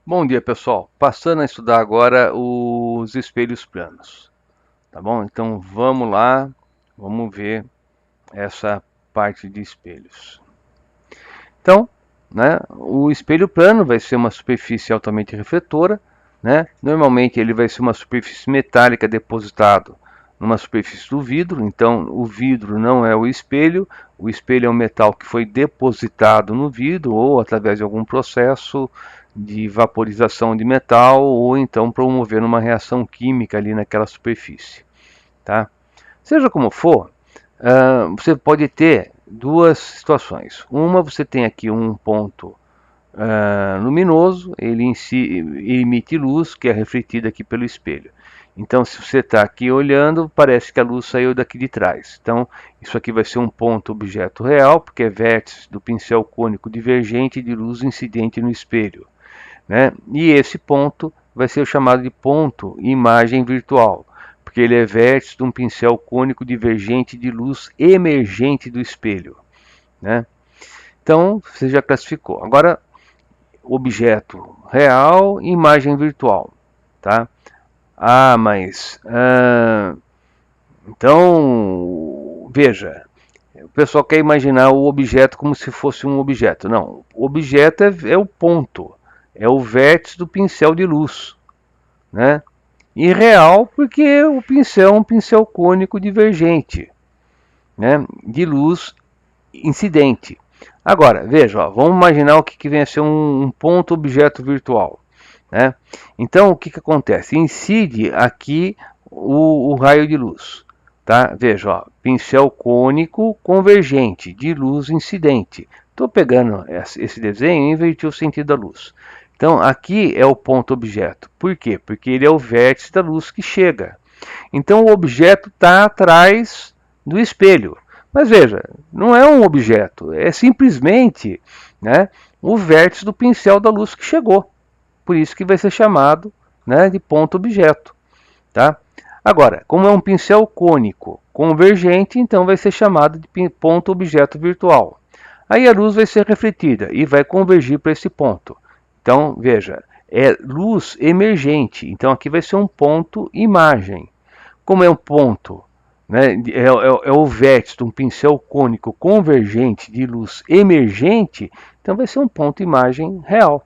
Bom dia, pessoal. Passando a estudar agora os espelhos planos, tá bom? Então vamos lá, vamos ver essa parte de espelhos. Então, né, o espelho plano vai ser uma superfície altamente refletora, né? Normalmente ele vai ser uma superfície metálica depositado numa superfície do vidro. Então o vidro não é o espelho é um metal que foi depositado no vidro ou através de algum processo de vaporização de metal ou então promover uma reação química ali naquela superfície, tá? Seja como for, você pode ter duas situações. Uma, você tem aqui um ponto luminoso, ele em si emite luz que é refletida aqui pelo espelho. Então, se você está aqui olhando, parece que a luz saiu daqui de trás. Então, isso aqui vai ser um ponto objeto real, porque é vértice do pincel cônico divergente de luz incidente no espelho, né? E esse ponto vai ser chamado de ponto imagem virtual, porque ele é vértice de um pincel cônico divergente de luz emergente do espelho, né? Então, você já classificou. Agora, objeto real e imagem virtual, tá? Então, veja, o pessoal quer imaginar o objeto como se fosse um objeto. Não, o objeto é o ponto, é o vértice do pincel de luz, né? E real porque o pincel é um pincel cônico divergente, né? De luz incidente. Agora, veja, ó, vamos imaginar o que vem a ser um ponto objeto virtual, né? Então, o que acontece? Incide aqui o raio de luz, tá? Veja, ó, pincel cônico convergente de luz incidente. Estou pegando esse desenho e inverti o sentido da luz. Então, aqui é o ponto objeto. Por quê? Porque ele é o vértice da luz que chega. Então, o objeto está atrás do espelho. Mas veja, não é um objeto, é simplesmente, né, o vértice do pincel da luz que chegou. Por isso que vai ser chamado, né, de ponto objeto, tá? Agora, como é um pincel cônico convergente, então vai ser chamado de ponto objeto virtual. Aí a luz vai ser refletida e vai convergir para esse ponto. Então, veja, é luz emergente. Então aqui vai ser um ponto imagem. Como é um ponto, né, é o vértice de um pincel cônico convergente de luz emergente, então vai ser um ponto imagem real,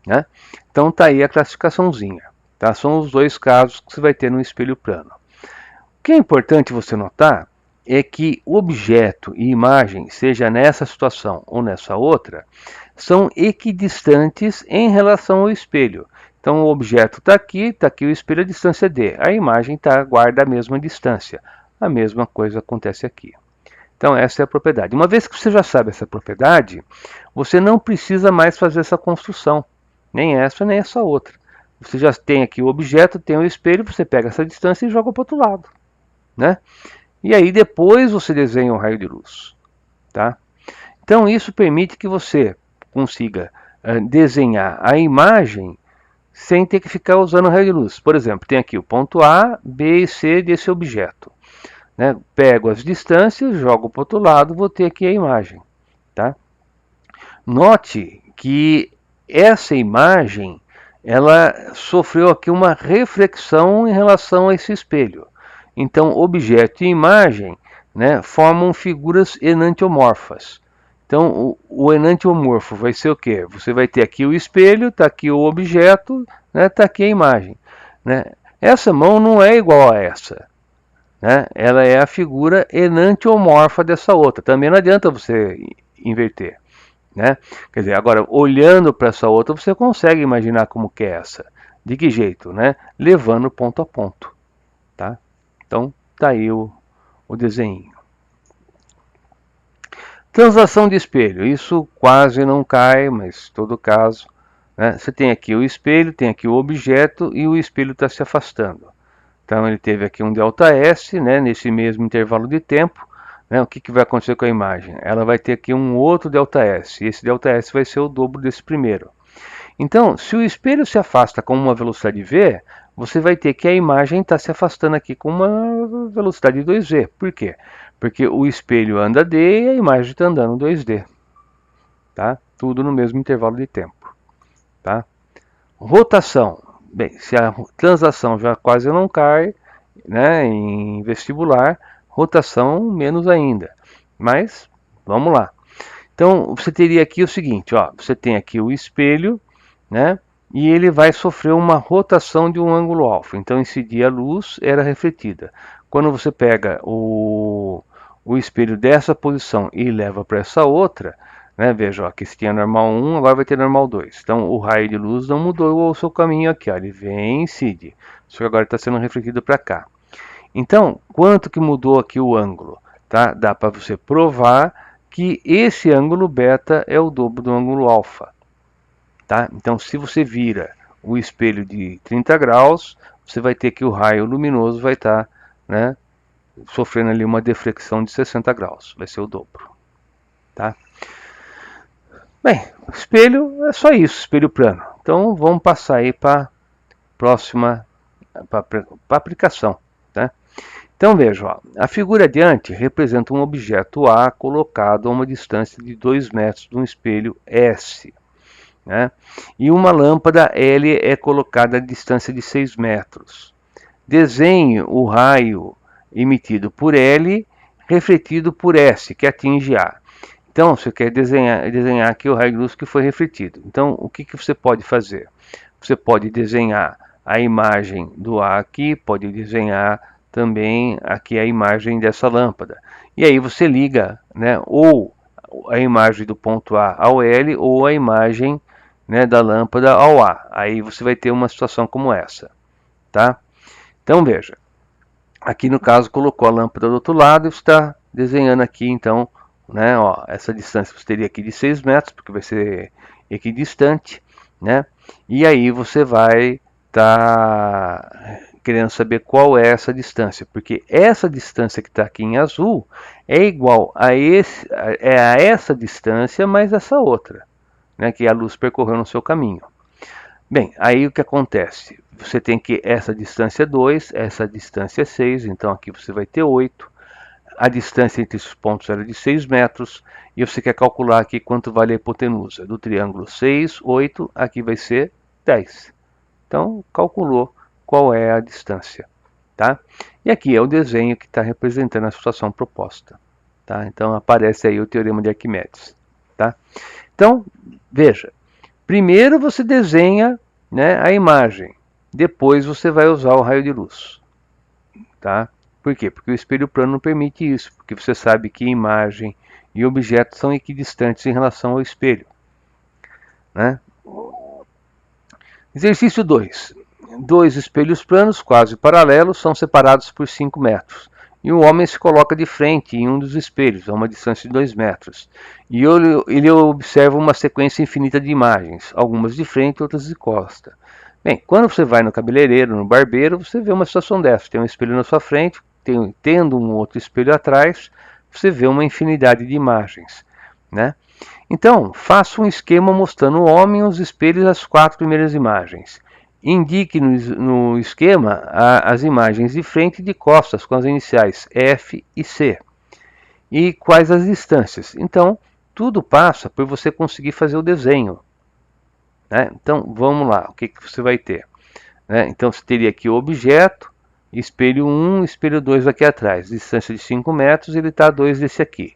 né? Então está aí a classificaçãozinha, tá? São os dois casos que você vai ter no espelho plano. O que é importante você notar é que objeto e imagem, seja nessa situação ou nessa outra, são equidistantes em relação ao espelho. Então o objeto está aqui o espelho, a distância d. A imagem guarda a mesma distância. A mesma coisa acontece aqui. Então essa é a propriedade. Uma vez que você já sabe essa propriedade, você não precisa mais fazer essa construção. Nem essa outra. Você já tem aqui o objeto, tem o espelho, você pega essa distância e joga para o outro lado, né? E aí depois você desenha um raio de luz, tá? Então isso permite que você consiga desenhar a imagem sem ter que ficar usando raio de luz. Por exemplo, tem aqui o ponto A, B e C desse objeto, né? Pego as distâncias, jogo para o outro lado, vou ter aqui a imagem, tá? Note que essa imagem ela sofreu aqui uma reflexão em relação a esse espelho. Então, objeto e imagem, né, formam figuras enantiomorfas. Então, o enantiomorfo vai ser o quê? Você vai ter aqui o espelho, está aqui o objeto, né, está aqui a imagem, né? Essa mão não é igual a essa, né? Ela é a figura enantiomorfa dessa outra. Também não adianta você inverter, né? Quer dizer, agora olhando para essa outra, você consegue imaginar como que é essa. De que jeito, né? Levando ponto a ponto, tá? Então, tá aí o desenho. Translação de espelho. Isso quase não cai, mas em todo caso, né? Você tem aqui o espelho, tem aqui o objeto e o espelho está se afastando. Então ele teve aqui um ΔS, né, nesse mesmo intervalo de tempo. Né, o que vai acontecer com a imagem? Ela vai ter aqui um outro ΔS, e esse ΔS vai ser o dobro desse primeiro. Então, se o espelho se afasta com uma velocidade v, você vai ter que a imagem está se afastando aqui com uma velocidade 2v. Por quê? Porque o espelho anda d e a imagem está andando 2d. Tá? Tudo no mesmo intervalo de tempo. tá? Rotação. Bem, se a translação já quase não cai, né, em vestibular, rotação menos ainda. Mas, vamos lá. Então, você teria aqui o seguinte, ó, você tem aqui o espelho, né, e ele vai sofrer uma rotação de um ângulo alfa. Então, incidir a luz era refletida. Quando você pega o espelho dessa posição e leva para essa outra, né, veja, ó, aqui se tinha normal 1, agora vai ter normal 2. Então, o raio de luz não mudou o seu caminho aqui, ó, ele vem e incide. Só que agora está sendo refletido para cá. Então, quanto que mudou aqui o ângulo? Tá? Dá para você provar que esse ângulo beta é o dobro do ângulo alfa. Tá? Então, se você vira o espelho de 30 graus, você vai ter que o raio luminoso vai estar, né, sofrendo ali uma deflexão de 60 graus. Vai ser o dobro. Tá? Bem, espelho é só isso, espelho plano. Então, vamos passar aí para a próxima, para aplicação. Tá? Então veja, ó, a figura adiante representa um objeto A colocado a uma distância de 2 metros de um espelho S. Né? E uma lâmpada L é colocada a distância de 6 metros. Desenhe o raio emitido por L refletido por S, que atinge A. Então, você quer desenhar aqui o raio de luz que foi refletido. Então, o que você pode fazer? Você pode desenhar a imagem do A aqui, pode desenhar também aqui a imagem dessa lâmpada. E aí você liga, né, ou a imagem do ponto A ao L, ou a imagem, né, da lâmpada ao A. Aí você vai ter uma situação como essa. Tá? Então veja, aqui no caso colocou a lâmpada do outro lado e está desenhando aqui então, né, ó, essa distância você teria aqui de 6 metros, porque vai ser equidistante, né? E aí você vai estar querendo saber qual é essa distância, porque essa distância que está aqui em azul é igual a essa distância mais essa outra, né, que a luz percorreu no seu caminho. Bem, aí o que acontece? Você tem que essa distância é 2, essa distância é 6, então aqui você vai ter 8. A distância entre esses pontos era de 6 metros, e você quer calcular aqui quanto vale a hipotenusa. Do triângulo 6, 8, aqui vai ser 10. Então, calculou qual é a distância. Tá? E aqui é o desenho que está representando a situação proposta. Tá? Então, aparece aí o teorema de Arquimedes. Tá? Então, veja, primeiro você desenha, né, a imagem, depois você vai usar o raio de luz. Tá? Por quê? Porque o espelho plano não permite isso, porque você sabe que imagem e objeto são equidistantes em relação ao espelho. Né? Exercício 2. Dois espelhos planos, quase paralelos, são separados por 5 metros. E o homem se coloca de frente em um dos espelhos, a uma distância de 2 metros. E ele observa uma sequência infinita de imagens, algumas de frente e outras de costa. Bem, quando você vai no cabeleireiro, no barbeiro, você vê uma situação dessa. Tem um espelho na sua frente, tendo um outro espelho atrás, você vê uma infinidade de imagens. Né? Então, faça um esquema mostrando o homem e os espelhos as 4 primeiras imagens. Indique no esquema as imagens de frente e de costas com as iniciais F e C. E quais as distâncias. Então, tudo passa por você conseguir fazer o desenho. Né? Então, vamos lá. O que você vai ter? Né? Então, você teria aqui o objeto, espelho 1, espelho 2 aqui atrás. Distância de 5 metros, ele está a 2 desse aqui.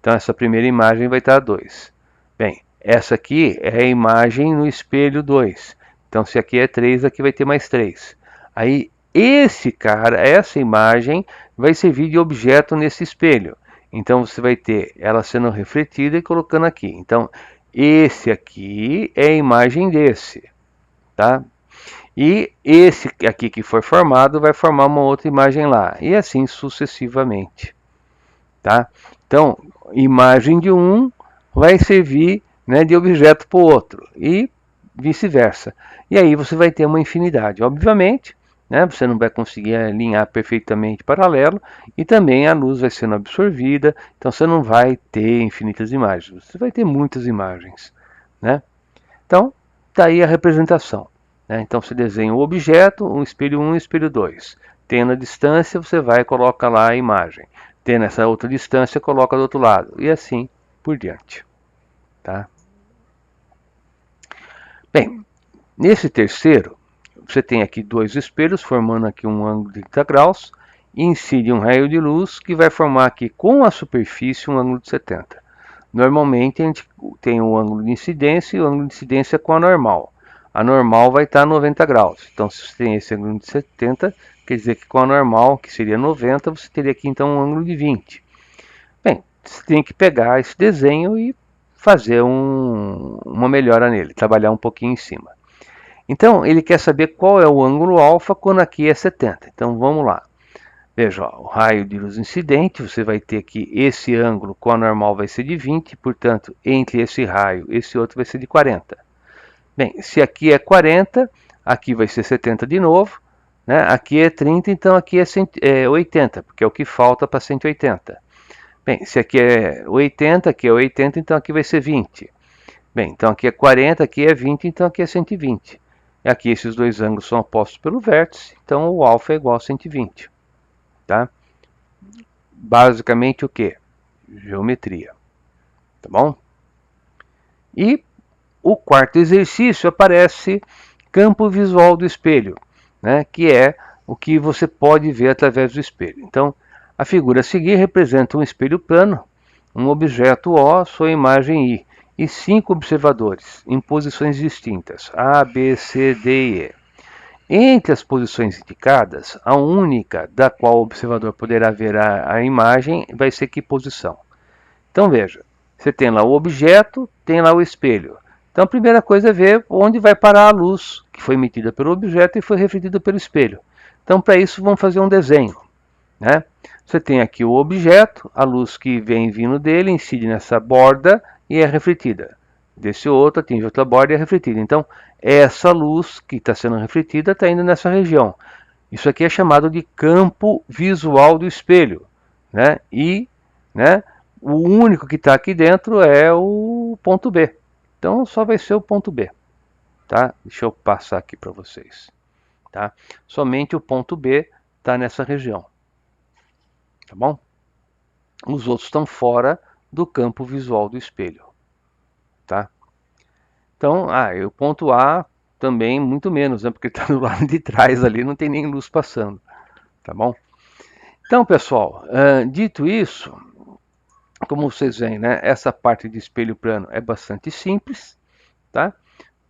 Então, essa primeira imagem vai estar a 2. Bem, essa aqui é a imagem no espelho 2. Então, se aqui é 3, aqui vai ter mais 3. Aí, essa imagem vai servir de objeto nesse espelho. Então, você vai ter ela sendo refletida e colocando aqui. Então, esse aqui é a imagem desse. Tá? E esse aqui que foi formado vai formar uma outra imagem lá. E assim sucessivamente. Tá? Então, imagem de um vai servir, né, de objeto para o outro. E vice-versa. E aí você vai ter uma infinidade. Obviamente, né, você não vai conseguir alinhar perfeitamente paralelo e também a luz vai sendo absorvida, então você não vai ter infinitas imagens, você vai ter muitas imagens. Né? Então, está aí a representação. Né? Então você desenha o objeto, um espelho 1 e espelho 2. Tendo a distância, você vai e coloca lá a imagem. Tendo essa outra distância, coloca do outro lado. E assim por diante. Tá? Bem, Nesse terceiro, você tem aqui dois espelhos formando aqui um ângulo de 30 graus e incide um raio de luz que vai formar aqui com a superfície um ângulo de 70. Normalmente a gente tem o ângulo de incidência e o ângulo de incidência com a normal. A normal vai estar 90 graus. Então, se você tem esse ângulo de 70, quer dizer que com a normal, que seria 90, você teria aqui então um ângulo de 20. Bem, você tem que pegar esse desenho e fazer uma melhora nele, trabalhar um pouquinho em cima. Então, ele quer saber qual é o ângulo alfa quando aqui é 70. Então, vamos lá. Veja, ó, o raio de luz incidente, você vai ter que esse ângulo com a normal vai ser de 20, portanto, entre esse raio e esse outro vai ser de 40. Bem, se aqui é 40, aqui vai ser 70 de novo, né? Aqui é 30, então aqui é 80, porque é o que falta para 180. Bem, se aqui é 80, aqui é 80, então aqui vai ser 20. Bem, então aqui é 40, aqui é 20, então aqui é 120. E aqui esses dois ângulos são opostos pelo vértice, então o alfa é igual a 120. Tá? Basicamente o que? Geometria. Tá bom? E o quarto exercício aparece campo visual do espelho, né? Que é o que você pode ver através do espelho. Então, a figura a seguir representa um espelho plano, um objeto O, sua imagem I, e 5 observadores, em posições distintas, A, B, C, D e E. Entre as posições indicadas, a única da qual o observador poderá ver a imagem vai ser que posição. Então veja, você tem lá o objeto, tem lá o espelho. Então a primeira coisa é ver onde vai parar a luz que foi emitida pelo objeto e foi refletida pelo espelho. Então para isso vamos fazer um desenho, né? Você tem aqui o objeto, a luz que vem vindo dele incide nessa borda e é refletida. Desse outro atinge outra borda e é refletida. Então essa luz que está sendo refletida está indo nessa região. Isso aqui é chamado de campo visual do espelho, né? E, né, o único que está aqui dentro é o ponto B. Então só vai ser o ponto B, tá? Deixa eu passar aqui para vocês, tá? Somente o ponto B está nessa região, tá bom? Os outros estão fora do campo visual do espelho, tá? Então, o ponto A também muito menos, né? Porque está do lado de trás ali, não tem nem luz passando, tá bom? Então, pessoal, dito isso, como vocês veem, né, essa parte de espelho plano é bastante simples, tá?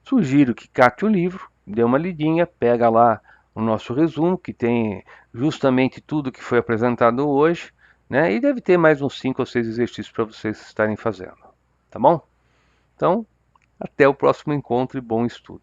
Sugiro que cate o livro, dê uma lidinha, pega lá o nosso resumo, que tem justamente tudo que foi apresentado hoje, né? E deve ter mais uns 5 ou 6 exercícios para vocês estarem fazendo, tá bom? Então, até o próximo encontro e bom estudo.